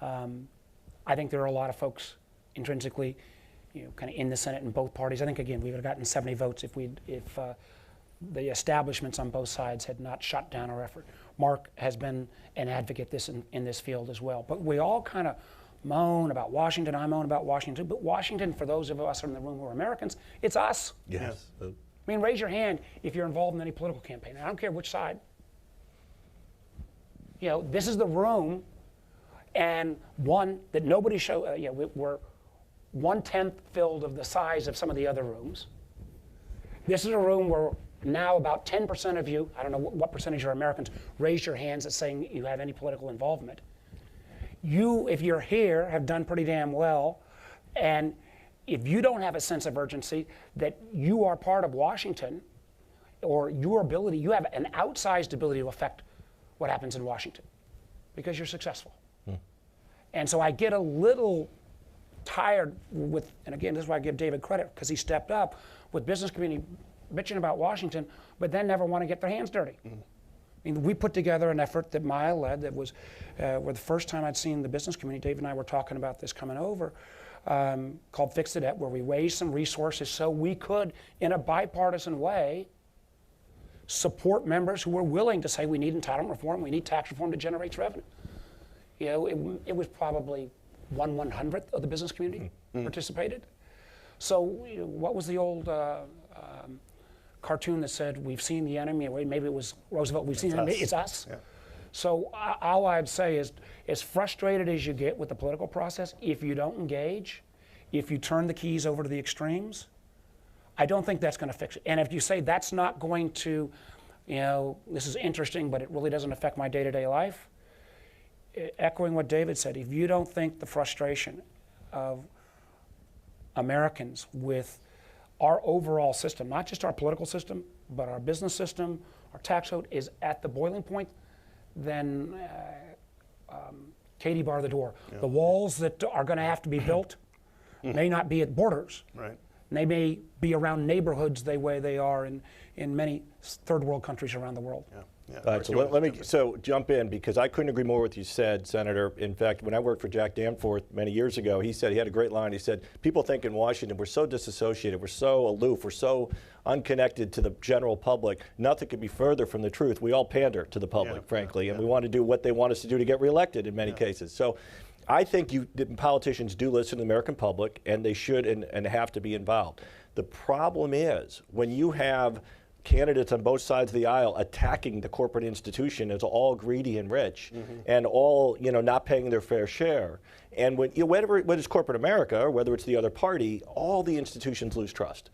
I think there are a lot of folks intrinsically, kind of in the Senate in both parties. I think again we would have gotten 70 votes if the establishments on both sides had not shut down our effort. Mark has been an advocate in this field as well. But we all kind of moan about Washington. I moan about Washington. But Washington, for those of us in the room who are Americans, it's us. Yes. I mean, raise your hand if you're involved in any political campaign. I don't care which side. This is the room, and one that nobody showed. We're 1/10 filled of the size of some of the other rooms. This is a room where now about 10% of you, I don't know what percentage are Americans, raise your hands at saying you have any political involvement. You, if you're here, have done pretty damn well. And if you don't have a sense of urgency that you are part of Washington, or your ability, you have an outsized ability to affect what happens in Washington because you're successful. And so I get a little tired with, and again, this is why I give David credit, because he stepped up with business community bitching about Washington, but then never want to get their hands dirty. I mean, we put together an effort that Maya led that was where the first time I'd seen the business community, Dave and I were talking about this coming over, called Fix the Debt, where we raised some resources so we could, in a bipartisan way, support members who were willing to say we need entitlement reform, we need tax reform that generates revenue. It was probably 1/100th of the business community participated. So what was the old cartoon that said, we've seen the enemy, maybe it was Roosevelt, we've seen the enemy, it's us. Yeah. So all I'd say is, as frustrated as you get with the political process, if you don't engage, if you turn the keys over to the extremes, I don't think that's going to fix it. And if you say that's not going to, this is interesting, but it really doesn't affect my day-to-day life, echoing what David said, if you don't think the frustration of Americans with our overall system, not just our political system, but our business system, our tax code is at the boiling point, then Katie bar the door. The walls that are going to have to be built may not be at borders. Right. They may be around neighborhoods the way they are in many third world countries around the world. Yeah. All right, so let me jump in, because I couldn't agree more with what you said, Senator. In fact, when I worked for Jack Danforth many years ago, he said, he had a great line. He said, people think in Washington we're so disassociated, we're so aloof, we're so unconnected to the general public. Nothing could be further from the truth. We all pander to the public, frankly, and we want to do what they want us to do to get reelected in many cases. So I think politicians do listen to the American public, and they should and have to be involved. The problem is when you have candidates on both sides of the aisle attacking the corporate institution as all greedy and rich, and all not paying their fair share. And whether it's corporate America or whether it's the other party, all the institutions lose trust.